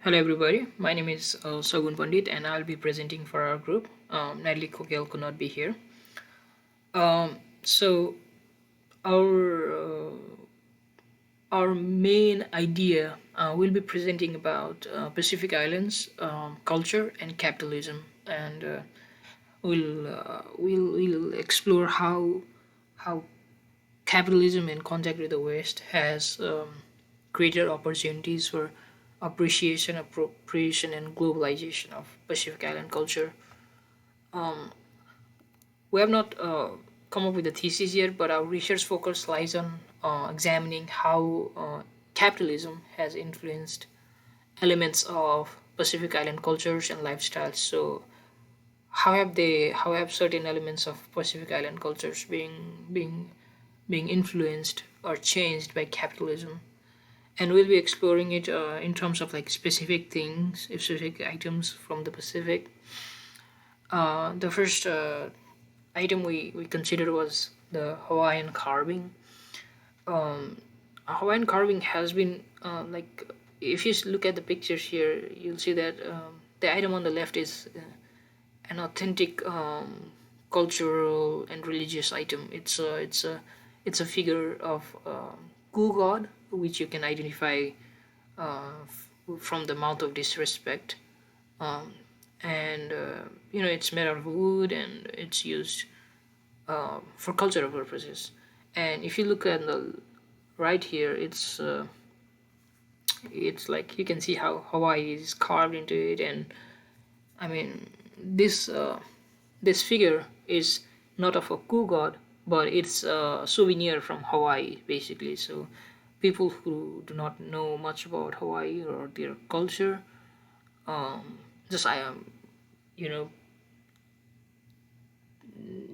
Hello everybody, my name is Sagun Pandit and I'll be presenting for our group. Natalie Kokel could not be here. So our our main idea will be presenting about Pacific Islands culture and capitalism, and we'll explore how capitalism in contact with the West has created opportunities for appreciation, appropriation, and globalization of Pacific Island culture. We have not come up with a thesis yet, but our research focus lies on examining how capitalism has influenced elements of Pacific Island cultures and lifestyles. So, how have certain elements of Pacific Island cultures being influenced or changed by capitalism? And we'll be exploring it in terms of like specific things, specific items from the Pacific. The first item we considered was the Hawaiian carving. Hawaiian carving has been like, if you look at the pictures here, you'll see that the item on the left is an authentic cultural and religious item. It's a figure of Ku God, which you can identify from the mouth of disrespect. Um, and it's made out of wood and it's used for cultural purposes. And if you look at the right here, it's like you can see how Hawaii is carved into it, and I mean this figure is not of a Ku god, but it's a souvenir from Hawaii, basically. So people who do not know much about Hawaii or their culture, just I am, you know,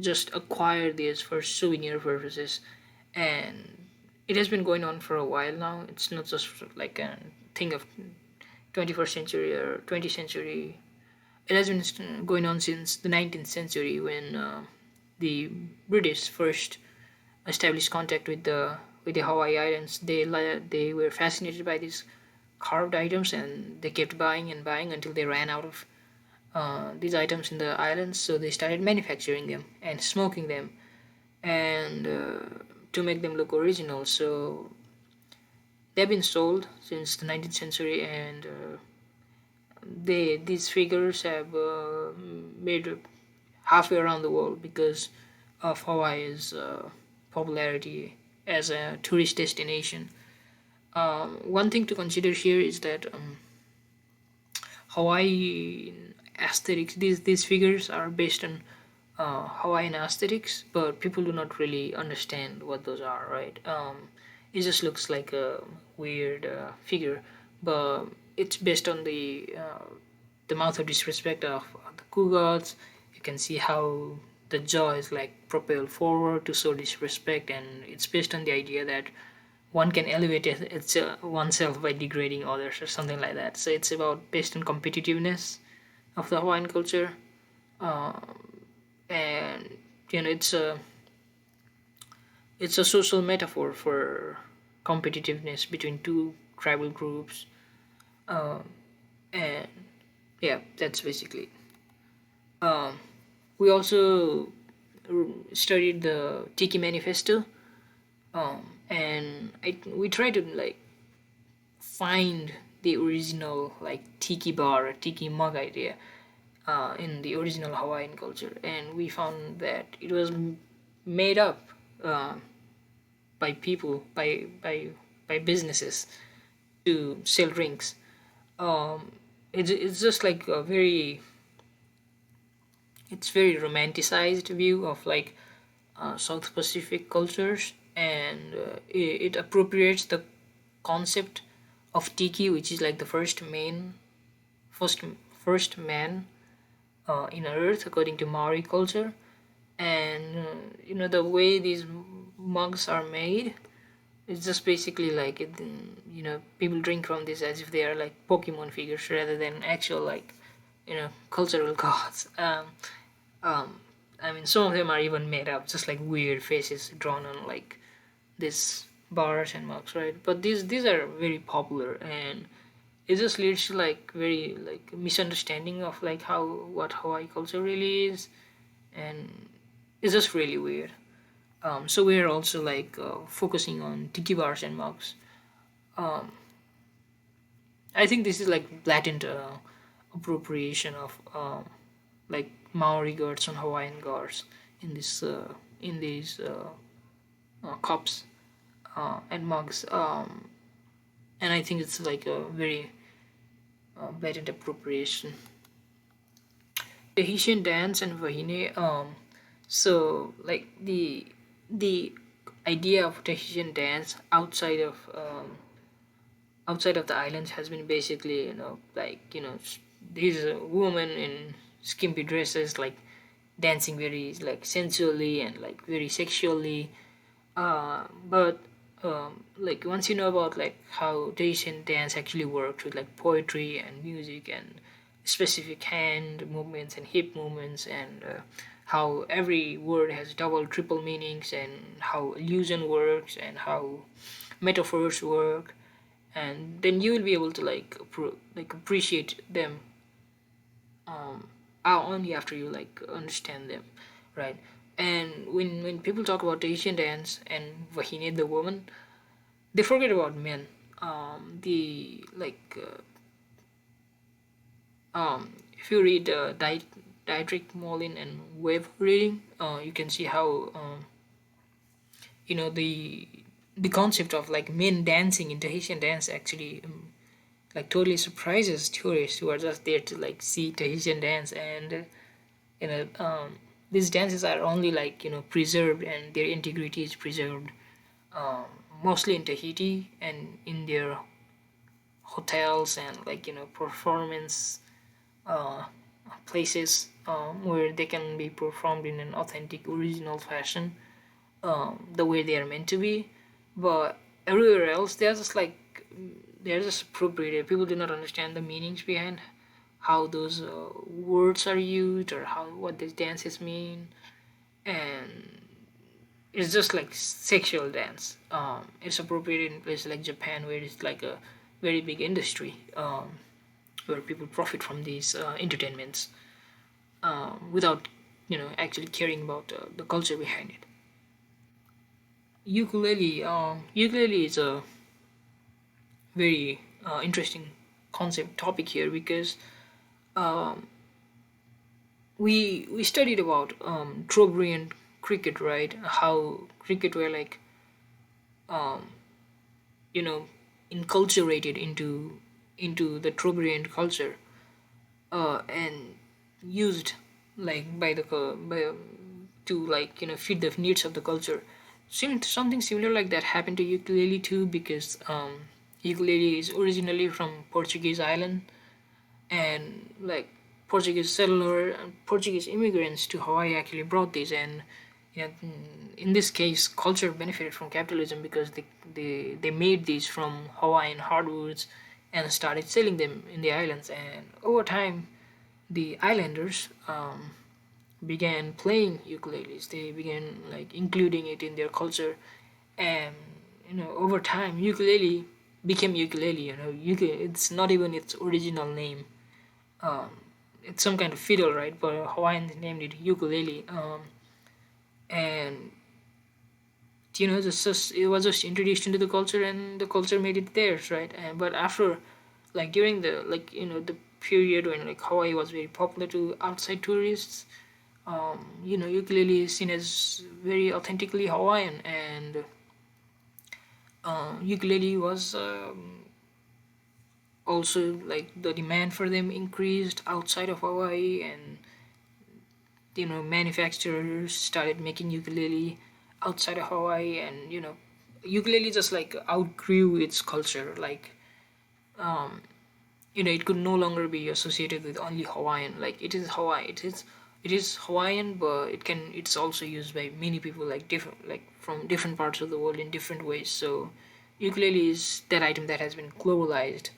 just acquire this for souvenir purposes, and it has been going on for a while now. It's not just like a thing of 21st century or 20th century. It has been going on since the 19th century when the British first established contact with the Hawaii Islands. They were fascinated by these carved items and they kept buying and buying until they ran out of these items in the islands. So they started manufacturing them and smoking them and to make them look original. So they've been sold since the 19th century, and these figures have made halfway around the world because of Hawaii's popularity as a tourist destination. One thing to consider here is that Hawaii aesthetics. These figures are based on Hawaiian aesthetics, but people do not really understand what those are, right? It just looks like a weird figure, but it's based on the mouth of disrespect of the Ku gods. You can see how the jaw is like propelled forward to show disrespect, and it's based on the idea that one can elevate oneself by degrading others or something like that. So it's about based on competitiveness of the Hawaiian culture, uh, and it's a social metaphor for competitiveness between two tribal groups, uh, and yeah, that's basically. Um, we also studied the Tiki Manifesto, and we tried to like find the original like tiki bar or tiki mug idea in the original Hawaiian culture, and we found that it was made up uh, by people by businesses to sell drinks. It's just like a very it's very romanticized view of like South Pacific cultures, and it appropriates the concept of tiki, which is like the first first man in Earth according to Maori culture, and the way these mugs are made. It's just basically like people drink from this as if they are like Pokemon figures rather than actual like cultural gods. Um, I mean, some of them are even made up, just like weird faces drawn on like these bars and mugs, right? But these are very popular, and it just leads to like very like misunderstanding of like how what Hawaii culture really is, and it's just really weird. So we're also like focusing on tiki bars and mugs. Um, I think this is like blatant appropriation of like Maori gods and Hawaiian gods in this in these cups and mugs, and I think it's like a very blatant appropriation. Tahitian dance and Wahine. So like the idea of Tahitian dance outside of the islands has been basically, like, there's a woman in skimpy dresses like dancing very like sensually and like very sexually. But like once you know about like how Tahitian dance actually works with like poetry and music and specific hand movements and hip movements, and how every word has double triple meanings, and how illusion works and how metaphors work, and then you will be able to like like appreciate them only after you like understand them, right? And when people talk about Asian dance and Wahine the woman, they forget about men. The like If you read Dietrich Molin and Wave reading, you can see how the concept of like men dancing in Tahitian dance actually like totally surprises tourists who are just there to like see Tahitian dance. And you know um, these dances are only like preserved, and their integrity is preserved um, mostly in Tahiti and in their hotels and like performance uh, places where they can be performed in an authentic original fashion, the way they are meant to be. But everywhere else they're just appropriated. People do not understand the meanings behind how those words are used, or how what these dances mean. And it's just like sexual dance. It's appropriated in places like Japan, where it's like a very big industry, where people profit from these entertainments without actually caring about the culture behind it. Ukulele is a very interesting concept topic here, because um, we studied about Trobriand cricket, right? How cricket were like um, you know inculturated into the Trobriand culture, and used like to like feed the needs of the culture. Something similar like that happened to ukulele too, because ukulele is originally from Portuguese island, and like Portuguese settler and Portuguese immigrants to Hawaii actually brought these. And in this case, culture benefited from capitalism, because they made these from Hawaiian hardwoods and started selling them in the islands. And over time, the islanders began playing ukuleles. They began like including it in their culture, and over time, ukulele became ukulele. It's not even its original name. Um, it's some kind of fiddle, right? But Hawaiians named it ukulele, and it was just introduced into the culture, and the culture made it theirs, right? And but after, like during the the period when like Hawaii was very popular to outside tourists, ukulele is seen as very authentically Hawaiian, and ukulele was also like the demand for them increased outside of Hawaii, and manufacturers started making ukulele outside of Hawaii, and ukulele just like outgrew its culture. Like it could no longer be associated with only Hawaiian. Like it is Hawaii. It is Hawaiian, but it's also used by many people like different like from different parts of the world in different ways. So ukulele is that item that has been globalized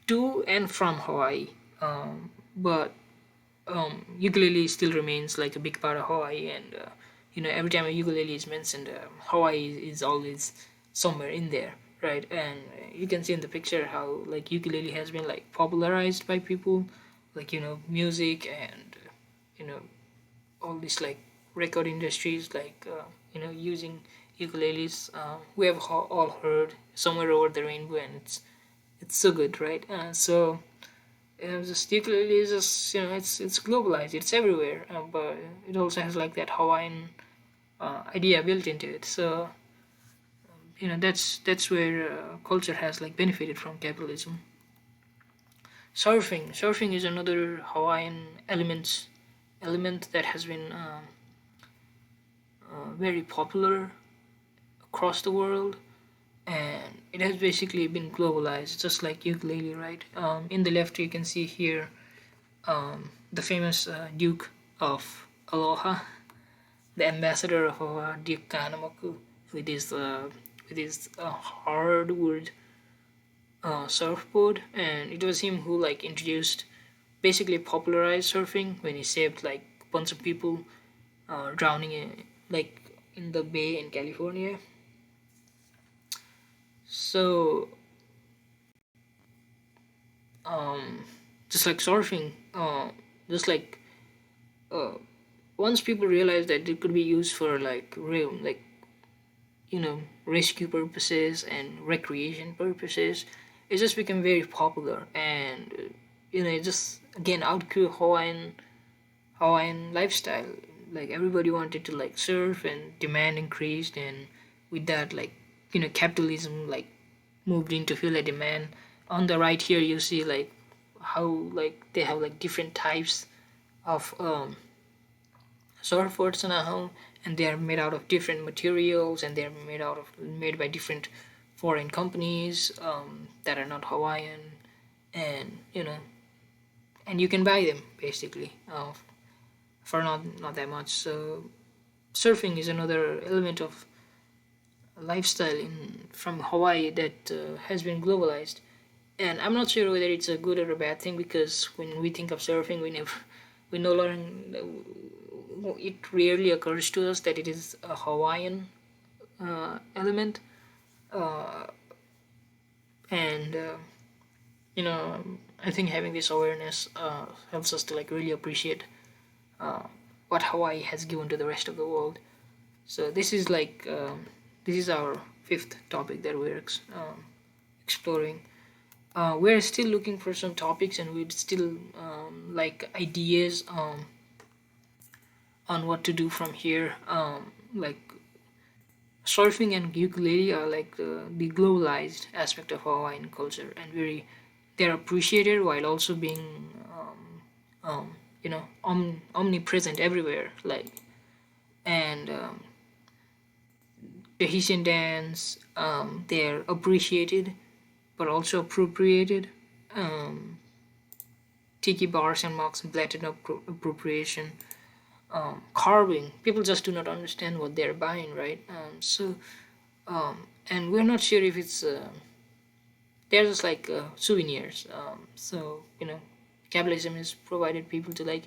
to and from Hawaii. But ukulele still remains like a big part of Hawaii, and every time a ukulele is mentioned, Hawaii is always somewhere in there, right? And you can see in the picture how like ukulele has been like popularized by people, like music and you know all these like record industries, like using ukuleles. We have all heard somewhere over the rainbow, and it's so good, right? So this ukulele is just it's globalized, it's everywhere, but it also has like that Hawaiian idea built into it. So that's where culture has like benefited from capitalism. Surfing is another Hawaiian element that has been very popular across the world, and it has basically been globalized, just like ukulele, right? In the left, you can see here the famous Duke of Aloha, the ambassador of Duke Kahanamoku, with his hardwood surfboard, and it was him who like introduced, basically popularized surfing when he saved like a bunch of people drowning like in the bay in California. So um, just like surfing, just like uh, once people realized that it could be used for like real, like rescue purposes and recreation purposes, it just became very popular, and it just again outgrew Hawaiian lifestyle. Like everybody wanted to like surf, and demand increased, and with that, like capitalism like moved in to fill a demand. On the right here, you see like how like they have like different types of surfboards now, and they are made out of different materials, and they are made by different foreign companies that are not Hawaiian, and and you can buy them basically for not that much. So surfing is another element of lifestyle in from Hawaii that has been globalized. And I'm not sure whether it's a good or a bad thing, because when we think of surfing, we no longer, it rarely occurs to us that it is a Hawaiian element, uh, and I think having this awareness helps us to like really appreciate uh, what Hawaii has given to the rest of the world. So this is our fifth topic that we're exploring. We're still looking for some topics, and we'd still like ideas on what to do from here. Like surfing and ukulele are like the globalized aspect of Hawaiian culture, and they're appreciated while also being omnipresent everywhere. Like and the Haitian dance, they're appreciated but also appropriated. Um, Tiki bars and marks blatant appropriation. Carving, people just do not understand what they're buying, right? And we're not sure if it's they're just like souvenirs. So capitalism has provided people to like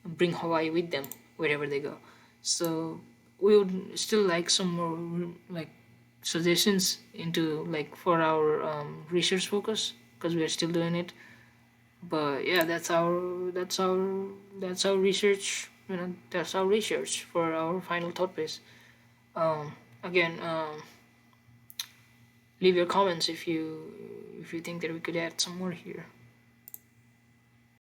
bring Hawaii with them wherever they go. So we would still like some more like suggestions into like for our research focus, because we are still doing it. But yeah, that's our research. That's our research for our final thought piece. Again, leave your comments if you think that we could add some more here.